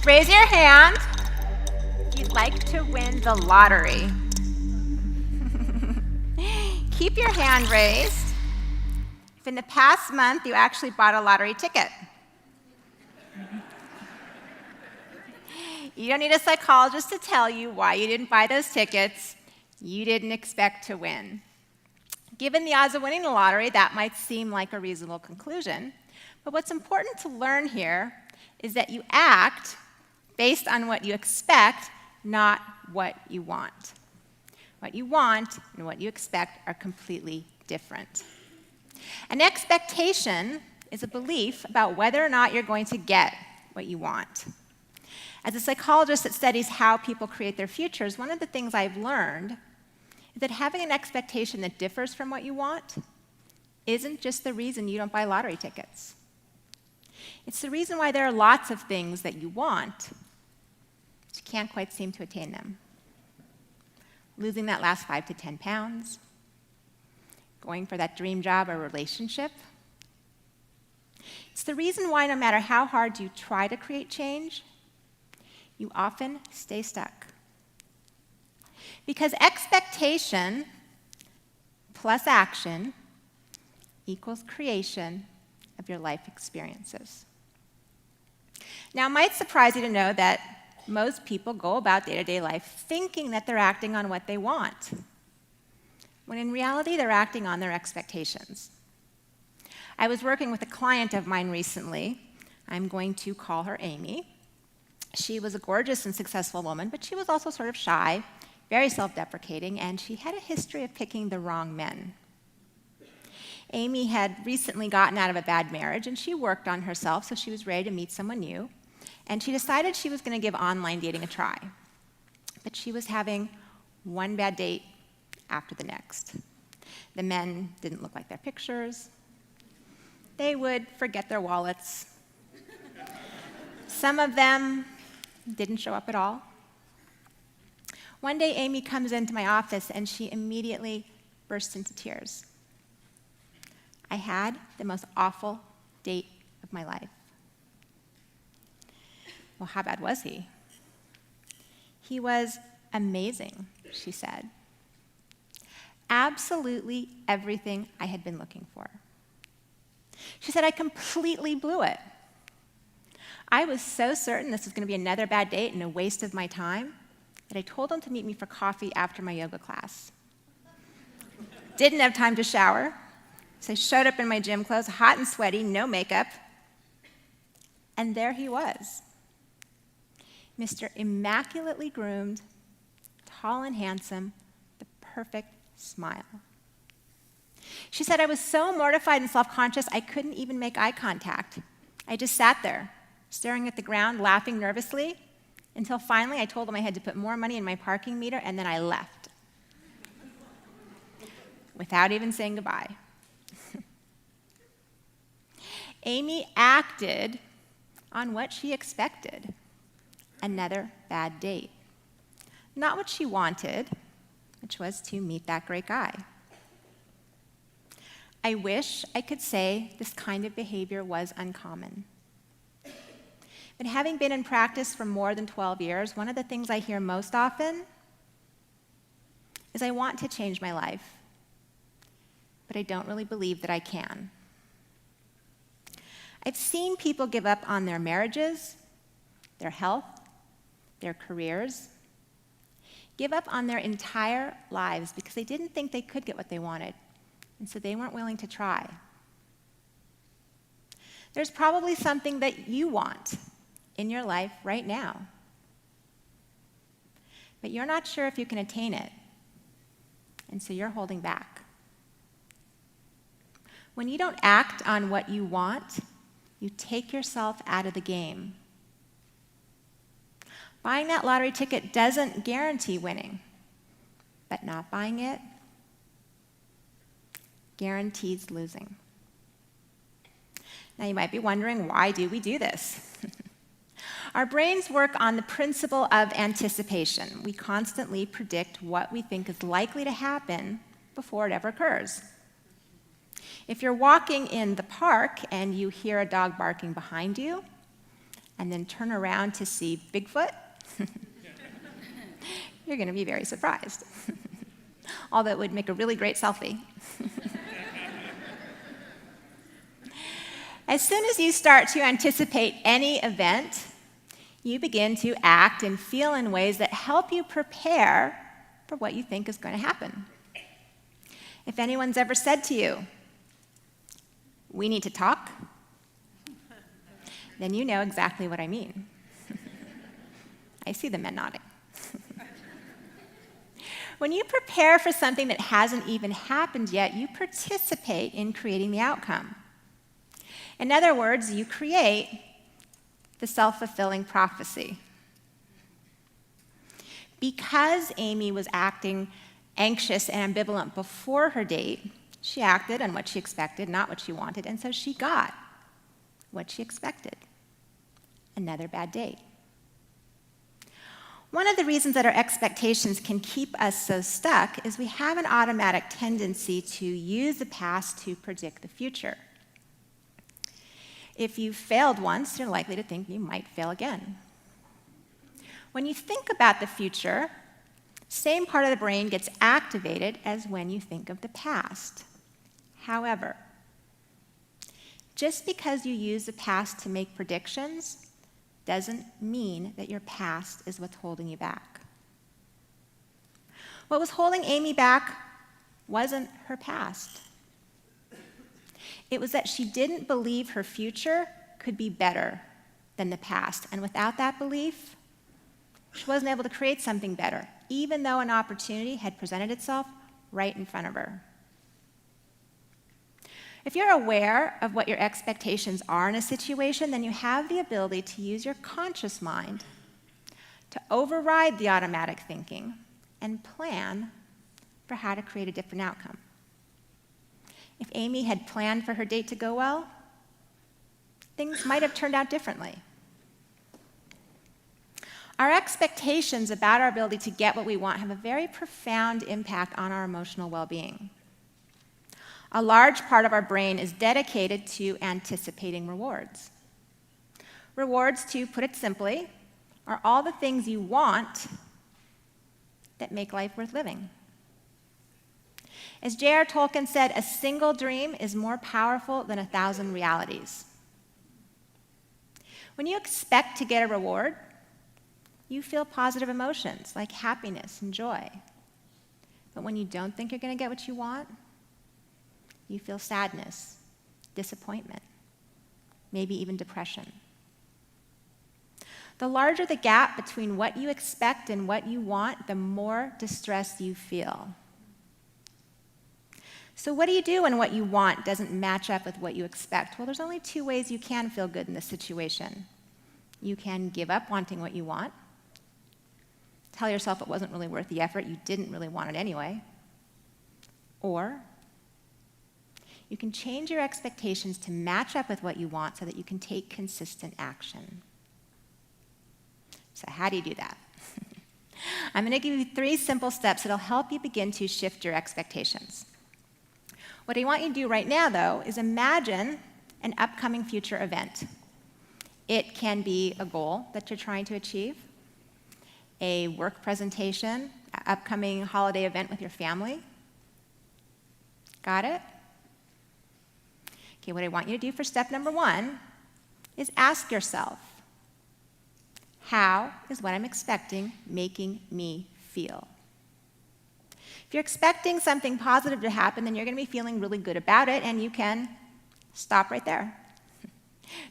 Raise your hand if you'd like to win the lottery. Keep your hand raised if in the past month you actually bought a lottery ticket. You don't need a psychologist to tell you why you didn't buy those tickets. You didn't expect to win. Given the odds of winning the lottery, that might seem like a reasonable conclusion. But what's important to learn here is that you act based on what you expect, not what you want. What you want and what you expect are completely different. An expectation is a belief about whether or not you're going to get what you want. As a psychologist that studies how people create their futures, one of the things I've learned is that having an expectation that differs from what you want isn't just the reason you don't buy lottery tickets. It's the reason why there are lots of things that you want, but you can't quite seem to attain them. Losing that last 5 to 10 pounds, going for that dream job or relationship. It's the reason why no matter how hard you try to create change, you often stay stuck. Because expectation plus action equals creation of your life experiences. Now, it might surprise you to know that most people go about day-to-day life thinking that they're acting on what they want, when in reality, they're acting on their expectations. I was working with a client of mine recently. I'm going to call her Amy. She was a gorgeous and successful woman, but she was also sort of shy, very self-deprecating, and she had a history of picking the wrong men. Amy had recently gotten out of a bad marriage, and she worked on herself, so she was ready to meet someone new. And she decided she was going to give online dating a try. But she was having one bad date after the next. The men didn't look like their pictures. They would forget their wallets. Some of them didn't show up at all. One day, Amy comes into my office, and she immediately burst into tears. I had the most awful date of my life. Well, how bad was he? He was amazing, she said. Absolutely everything I had been looking for. She said, I completely blew it. I was so certain this was going to be another bad date and a waste of my time that I told him to meet me for coffee after my yoga class. Didn't have time to shower, so I showed up in my gym clothes, hot and sweaty, no makeup, and there he was. Mr. Immaculately groomed, tall and handsome, the perfect smile. She said, I was so mortified and self-conscious, I couldn't even make eye contact. I just sat there, staring at the ground, laughing nervously, until finally I told him I had to put more money in my parking meter, and then I left. Without even saying goodbye. Amy acted on what she expected. Another bad date. Not what she wanted, which was to meet that great guy. I wish I could say this kind of behavior was uncommon. But having been in practice for more than 12 years, one of the things I hear most often is I want to change my life, but I don't really believe that I can. I've seen people give up on their marriages, their health, their careers, give up on their entire lives because they didn't think they could get what they wanted, and so they weren't willing to try. There's probably something that you want in your life right now, but you're not sure if you can attain it, and so you're holding back. When you don't act on what you want, you take yourself out of the game. Buying that lottery ticket doesn't guarantee winning, but not buying it guarantees losing. Now you might be wondering, why do we do this? Our brains work on the principle of anticipation. We constantly predict what we think is likely to happen before it ever occurs. If you're walking in the park and you hear a dog barking behind you, and then turn around to see Bigfoot, you're going to be very surprised. Although it would make a really great selfie. As soon as you start to anticipate any event, you begin to act and feel in ways that help you prepare for what you think is going to happen. If anyone's ever said to you, "We need to talk," then you know exactly what I mean. I see the men nodding. When you prepare for something that hasn't even happened yet, you participate in creating the outcome. In other words, you create the self-fulfilling prophecy. Because Amy was acting anxious and ambivalent before her date, she acted on what she expected, not what she wanted, and so she got what she expected: another bad date. One of the reasons that our expectations can keep us so stuck is we have an automatic tendency to use the past to predict the future. If you failed once, you're likely to think you might fail again. When you think about the future, same part of the brain gets activated as when you think of the past. However, just because you use the past to make predictions doesn't mean that your past is what's holding you back. What was holding Amy back wasn't her past. It was that she didn't believe her future could be better than the past. And without that belief, she wasn't able to create something better, even though an opportunity had presented itself right in front of her. If you're aware of what your expectations are in a situation, then you have the ability to use your conscious mind to override the automatic thinking and plan for how to create a different outcome. If Amy had planned for her date to go well, things might have turned out differently. Our expectations about our ability to get what we want have a very profound impact on our emotional well-being. A large part of our brain is dedicated to anticipating rewards. Rewards, to put it simply, are all the things you want that make life worth living. As J.R. Tolkien said, a single dream is more powerful than 1,000 realities. When you expect to get a reward, you feel positive emotions like happiness and joy. But when you don't think you're going to get what you want, you feel sadness, disappointment, maybe even depression. The larger the gap between what you expect and what you want, the more distressed you feel. So what do you do when what you want doesn't match up with what you expect? Well, there's only two ways you can feel good in this situation. You can give up wanting what you want, tell yourself it wasn't really worth the effort, you didn't really want it anyway, or you can change your expectations to match up with what you want so that you can take consistent action. So how do you do that? I'm going to give you 3 simple steps that'll help you begin to shift your expectations. What I want you to do right now, though, is imagine an upcoming future event. It can be a goal that you're trying to achieve, a work presentation, an upcoming holiday event with your family. Got it? Okay, what I want you to do for step number 1 is ask yourself, how is what I'm expecting making me feel? If you're expecting something positive to happen, then you're going to be feeling really good about it, and you can stop right there.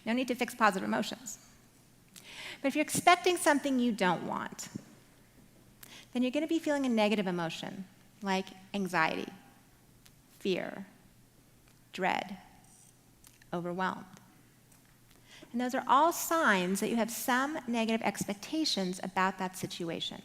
No need to fix positive emotions. But if you're expecting something you don't want, then you're going to be feeling a negative emotion, like anxiety, fear, dread, overwhelmed. And those are all signs that you have some negative expectations about that situation.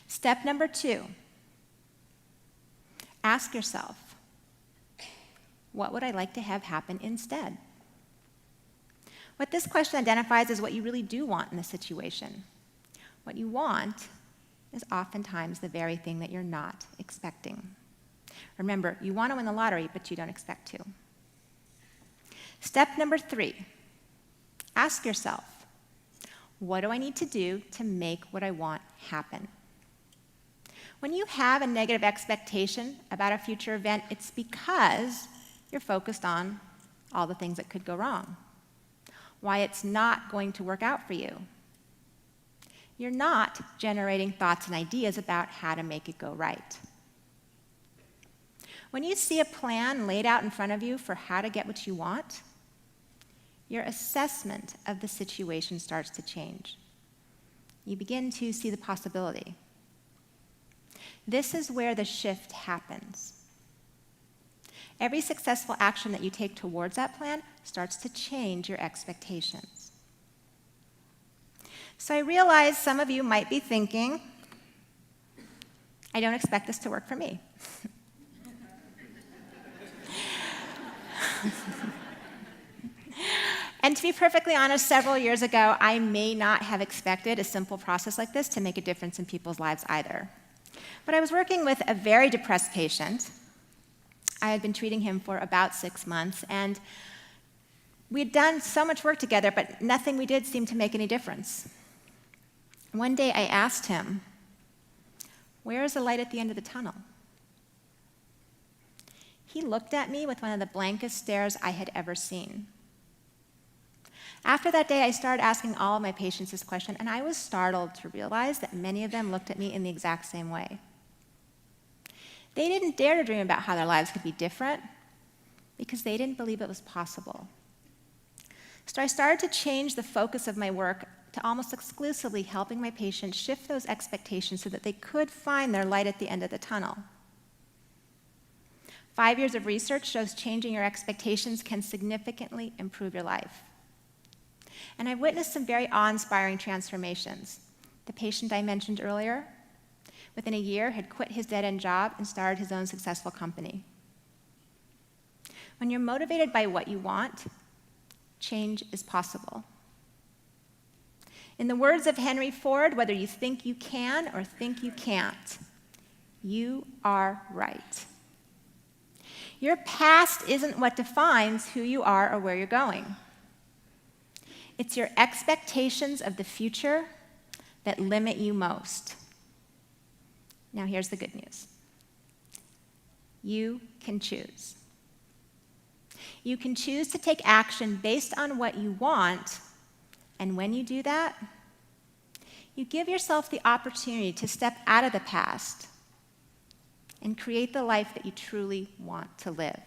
Step number 2, ask yourself, what would I like to have happen instead? What this question identifies is what you really do want in the situation. What you want is oftentimes the very thing that you're not expecting. Remember, you want to win the lottery, but you don't expect to. Step number 3, ask yourself, what do I need to do to make what I want happen? When you have a negative expectation about a future event, it's because you're focused on all the things that could go wrong, why it's not going to work out for you. You're not generating thoughts and ideas about how to make it go right. When you see a plan laid out in front of you for how to get what you want, your assessment of the situation starts to change. You begin to see the possibility. This is where the shift happens. Every successful action that you take towards that plan starts to change your expectations. So I realize some of you might be thinking, I don't expect this to work for me. And to be perfectly honest, several years ago, I may not have expected a simple process like this to make a difference in people's lives either. But I was working with a very depressed patient. I had been treating him for about 6 months, and we had done so much work together, but nothing we did seemed to make any difference. One day I asked him, "Where is the light at the end of the tunnel?" He looked at me with one of the blankest stares I had ever seen. After that day, I started asking all of my patients this question, and I was startled to realize that many of them looked at me in the exact same way. They didn't dare to dream about how their lives could be different because they didn't believe it was possible. So I started to change the focus of my work to almost exclusively helping my patients shift those expectations so that they could find their light at the end of the tunnel. 5 years of research shows changing your expectations can significantly improve your life. And I've witnessed some very awe-inspiring transformations. The patient I mentioned earlier, within a year, had quit his dead-end job and started his own successful company. When you're motivated by what you want, change is possible. In the words of Henry Ford, whether you think you can or think you can't, you are right. Your past isn't what defines who you are or where you're going. It's your expectations of the future that limit you most. Now here's the good news. You can choose. You can choose to take action based on what you want, and when you do that, you give yourself the opportunity to step out of the past and create the life that you truly want to live.